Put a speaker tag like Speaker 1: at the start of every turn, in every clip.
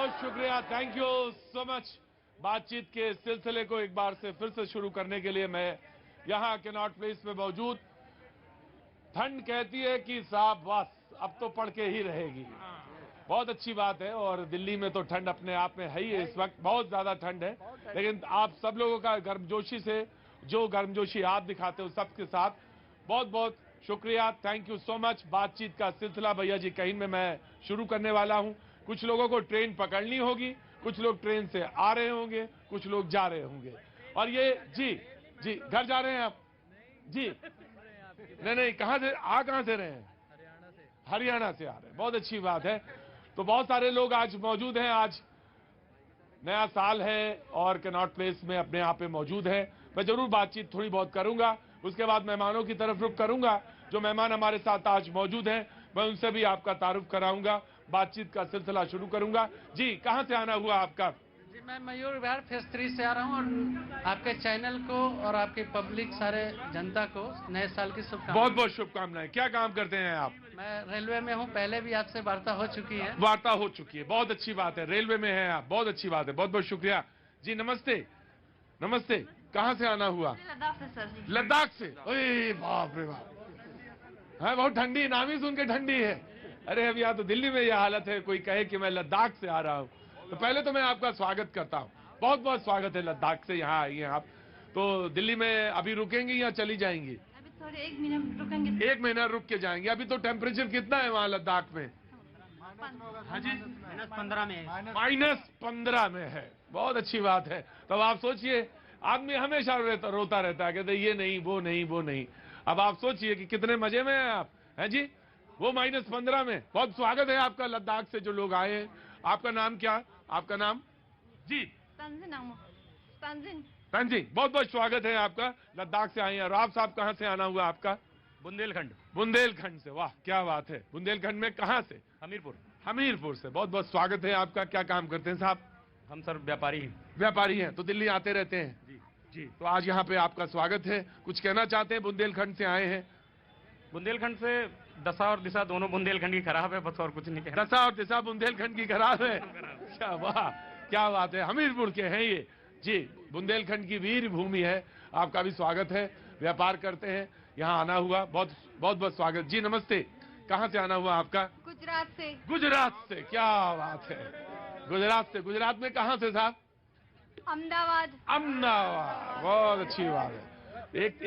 Speaker 1: बहुत शुक्रिया, thank you so much. बातचीत के सिलसिले को एक बार से फिर से शुरू करने के लिए मैं यहाँ कैनॉट प्लेस में मौजूद। ठंड कहती है कि साहब बस अब तो पड़ के ही रहेगी, बहुत अच्छी बात है। और दिल्ली में तो ठंड अपने आप में है ही, इस वक्त बहुत ज्यादा ठंड है, लेकिन आप सब लोगों का गर्मजोशी से जो गर्मजोशी आप दिखाते हो सबके साथ बहुत बहुत शुक्रिया, थैंक यू सो मच। बातचीत का सिलसिला भैया जी कहीं में मैं शुरू करने वाला हूं। कुछ लोगों को ट्रेन पकड़नी होगी, कुछ लोग ट्रेन से आ रहे होंगे, कुछ लोग जा रहे होंगे। और ये जी घर जा रहे हैं आप जी? नहीं, कहां से कहां से रहे हैं? हरियाणा से आ रहे हैं, बहुत अच्छी बात है। तो बहुत सारे लोग आज मौजूद हैं। आज नया साल है और कैनॉट प्लेस में अपने आप पे मौजूद है। मैं जरूर बातचीत थोड़ी बहुत करूंगा, उसके बाद मेहमानों की तरफ रुख करूंगा। जो मेहमान हमारे साथ आज मौजूद हैं मैं उनसे भी आपका तारुफ कराऊंगा, बातचीत का सिलसिला शुरू करूंगा। जी कहां से आना हुआ आपका?
Speaker 2: जी मैं मयूर विहार फेज 3 से आ रहा हूं और आपके चैनल को और आपकी पब्लिक सारे जनता को नए साल की शुभकामनाएं।
Speaker 1: बहुत बहुत शुभकामनाएं। क्या काम करते हैं आप?
Speaker 2: मैं रेलवे में हूं, पहले भी आपसे वार्ता हो चुकी है।
Speaker 1: वार्ता हो चुकी है, बहुत अच्छी बात है। रेलवे में हैं आप, बहुत अच्छी बात है, बहुत बहुत शुक्रिया जी। नमस्ते नमस्ते, कहां से आना हुआ?
Speaker 3: लद्दाख से सर जी।
Speaker 1: लद्दाख से? ओए बाप रे बाप, है बहुत ठंडी, नाम ही सुन के ठंडी है। अरे अभी यहाँ तो दिल्ली में यह हालत है, कोई कहे कि मैं लद्दाख से आ रहा हूँ। तो पहले तो मैं आपका स्वागत करता हूँ, बहुत बहुत स्वागत है। लद्दाख से यहाँ आई हैं आप, तो दिल्ली में अभी रुकेंगी या चली जाएंगी?
Speaker 3: अभी थोड़े 1 महीना रुकेंगे।
Speaker 1: 1 महीना रुक के जाएंगे। अभी तो टेम्परेचर कितना है वहाँ लद्दाख में? हाँ जी,
Speaker 2: -15 में।
Speaker 1: -15 में है, बहुत अच्छी बात है। तब आप सोचिए, आदमी हमेशा रोता रहता है, कहते ये नहीं वो नहीं वो नहीं। अब आप सोचिए कि कितने मजे में हैं आप, हैं जी? वो -15 में। बहुत स्वागत है आपका लद्दाख से जो लोग आए हैं। आपका नाम क्या? आपका नाम? जी
Speaker 3: तंजिन।
Speaker 1: तंजिन, बहुत बहुत स्वागत है आपका, लद्दाख से आए हैं। और आप साहब कहाँ से आना हुआ आपका?
Speaker 4: बुंदेलखंड।
Speaker 1: बुंदेलखंड से, वाह क्या बात है। बुंदेलखंड में कहाँ से?
Speaker 4: हमीरपुर।
Speaker 1: हमीरपुर से, बहुत बहुत स्वागत है आपका। क्या काम करते हैं साहब?
Speaker 4: हम सर व्यापारी हैं।
Speaker 1: व्यापारी हैं, तो दिल्ली आते रहते हैं? जी, तो आज यहाँ पे आपका स्वागत है। कुछ कहना चाहते हैं? बुंदेलखंड से आए हैं।
Speaker 4: बुंदेलखंड से दशा और दिशा दोनों बुंदेलखंड की खराब है, बस और कुछ नहीं कहना।
Speaker 1: दशा और दिशा बुंदेलखंड की खराब है। क्या वाह, क्या बात है। हमीरपुर के हैं ये जी, बुंदेलखंड की वीर भूमि है। आपका भी स्वागत है, व्यापार करते हैं, यहाँ आना हुआ, बहुत बहुत स्वागत जी। नमस्ते, कहाँ से आना हुआ आपका?
Speaker 3: गुजरात से।
Speaker 1: गुजरात से, क्या बात है। गुजरात से, गुजरात में कहाँ से साहब?
Speaker 3: अहमदाबाद।
Speaker 1: अहमदाबाद, बहुत अच्छी बात है।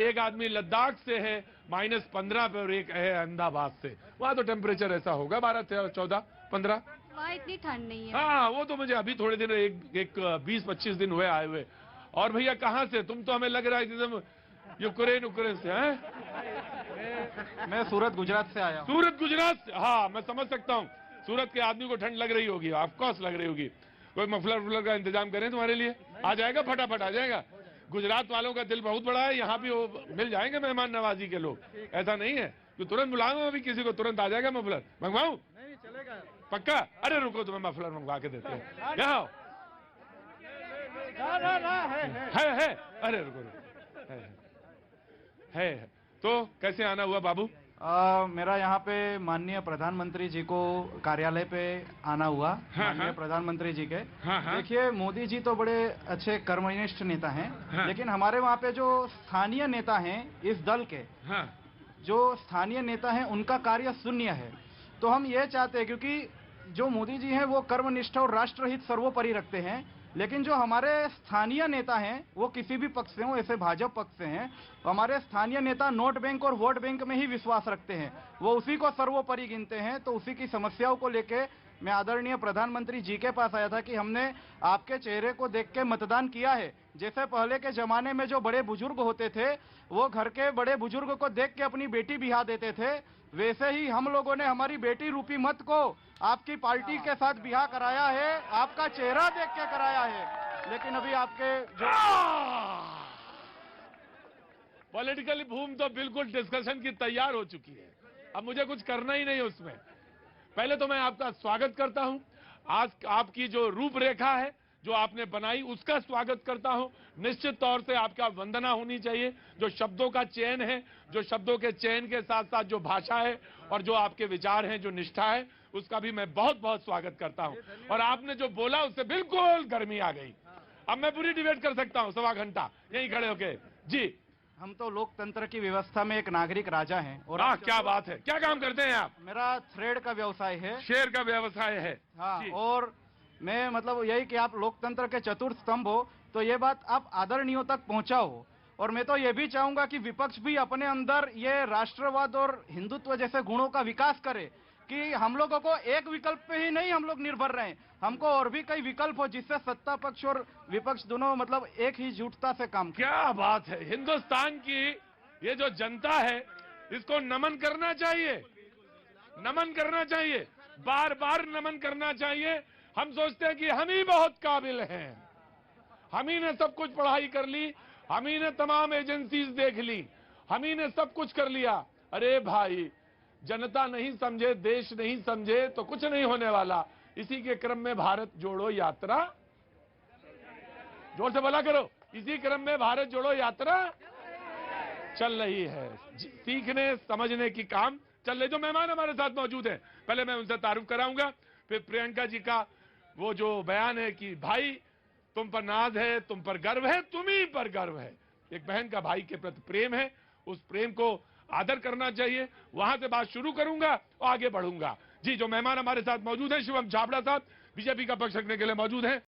Speaker 1: एक आदमी लद्दाख से है -15 पे, और एक है अहमदाबाद से। वहाँ तो टेम्परेचर ऐसा होगा 12, 13, 14, 15।
Speaker 3: वहाँ इतनी ठंड नहीं है।
Speaker 1: हाँ, वो तो मुझे अभी थोड़े दिन, एक 20-25 दिन हुए आए हुए। और भैया कहाँ से? तुम तो हमें लग रहा है कि तुम यूक्रेन से हैं।
Speaker 4: मैं सूरत गुजरात से आया हूँ।
Speaker 1: सूरत गुजरात से? हाँ, मैं समझ सकता हूँ। सूरत के आदमी को ठंड लग रही होगी, ऑफकोर्स लग रही होगी। कोई मफलर का इंतजाम करें तुम्हारे लिए? आ जाएगा, फटाफट आ जाएगा। गुजरात वालों का दिल बहुत बड़ा है, यहाँ भी वो मिल जाएंगे मेहमान नवाजी के लोग। ऐसा नहीं है कि तुरंत बुलाऊंगा अभी किसी को, तुरंत आ जाएगा। मफलर मंगवाऊं?
Speaker 4: नहीं चलेगा।
Speaker 1: पक्का? अरे रुको, तुम्हें मफलर मंगवा के देते हैं। यहाँ है। अरे रुको, है। तो कैसे आना हुआ बाबू?
Speaker 4: मेरा यहाँ पे माननीय प्रधानमंत्री जी को कार्यालय पे आना हुआ। माननीय प्रधानमंत्री जी के, देखिए मोदी जी तो बड़े अच्छे कर्मनिष्ठ नेता हैं, लेकिन हमारे वहाँ पे जो स्थानीय नेता हैं इस दल के, जो स्थानीय नेता हैं उनका कार्य शून्य है। तो हम ये चाहते हैं, क्योंकि जो मोदी जी हैं वो कर्मनिष्ठ और राष्ट्रहित सर्वोपरि रखते हैं, लेकिन जो हमारे स्थानीय नेता हैं वो किसी भी पक्ष से हो, ऐसे भाजपा पक्ष से हैं, तो हमारे स्थानीय नेता नोट बैंक और वोट बैंक में ही विश्वास रखते हैं, वो उसी को सर्वोपरि गिनते हैं। तो उसी की समस्याओं को लेके मैं आदरणीय प्रधानमंत्री जी के पास आया था कि हमने आपके चेहरे को देख के मतदान किया है। जैसे पहले के जमाने में जो बड़े बुजुर्ग होते थे वो घर के बड़े बुजुर्ग को देख के अपनी बेटी बिहा देते थे, वैसे ही हम लोगों ने हमारी बेटी रूपी मत को आपकी पार्टी के साथ बिहा कराया है, आपका चेहरा देख के कराया है। लेकिन अभी आपके जो
Speaker 1: पॉलिटिकल भूमि तो बिल्कुल डिस्कशन की तैयार हो चुकी है, अब मुझे कुछ करना ही नहीं है उसमें। पहले तो मैं आपका स्वागत करता हूं। आज आपकी जो रूपरेखा है जो आपने बनाई उसका स्वागत करता हूं। निश्चित तौर से आपका वंदना होनी चाहिए। जो शब्दों का चयन है, जो शब्दों के चयन के साथ साथ जो भाषा है और जो आपके विचार हैं, जो निष्ठा है, उसका भी मैं बहुत बहुत स्वागत करता हूं। और आपने जो बोला उससे बिल्कुल गर्मी आ गई। अब मैं पूरी डिबेट कर सकता हूं 1.25 घंटा यहीं खड़े होके। जी,
Speaker 4: हम तो लोकतंत्र की व्यवस्था में एक नागरिक राजा हैं। और
Speaker 1: हाँ, क्या बात है। क्या काम करते हैं आप?
Speaker 4: मेरा थ्रेड का व्यवसाय है।
Speaker 1: शेर का व्यवसाय है।
Speaker 4: हाँ,
Speaker 1: जी।
Speaker 4: और मैं मतलब यही कि आप लोकतंत्र के चतुर्थ स्तंभ हो, तो ये बात आप आदरणीयों तक पहुंचाओ। और मैं तो ये भी चाहूंगा कि विपक्ष भी अपने अंदर ये राष्ट्रवाद और हिंदुत्व जैसे गुणों का विकास करे, कि हम लोगों को एक विकल्प पे ही नहीं हम लोग निर्भर रहे, हमको और भी कई विकल्प हो जिससे सत्ता पक्ष और विपक्ष दोनों मतलब एक ही जुटता से काम करें।
Speaker 1: क्या बात है। हिंदुस्तान की ये जो जनता है, इसको नमन करना चाहिए, नमन करना चाहिए, बार बार नमन करना चाहिए। हम सोचते हैं कि हम ही बहुत काबिल हैं, हम ही ने सब कुछ पढ़ाई कर ली, हम ही ने तमाम एजेंसीज देख ली, हम ही ने सब कुछ कर लिया। अरे भाई, जनता नहीं समझे, देश नहीं समझे तो कुछ नहीं होने वाला। इसी के क्रम में भारत जोड़ो यात्रा, जोर से बोला करो, इसी क्रम में भारत जोड़ो यात्रा चल रही है। सीखने समझने की काम चल रही। जो मेहमान हमारे साथ मौजूद हैं, पहले मैं उनसे तारुफ कराऊंगा, फिर प्रियंका जी का वो जो बयान है कि भाई तुम पर नाज है, तुम पर गर्व है, तुम ही पर गर्व है। एक बहन का भाई के प्रति प्रेम है, उस प्रेम को आदर करना चाहिए। वहां से बात शुरू करूंगा और आगे बढ़ूंगा। जी, जो मेहमान हमारे साथ मौजूद हैं, शिवम छाबड़ा साहब बीजेपी का पक्ष रखने के लिए मौजूद हैं।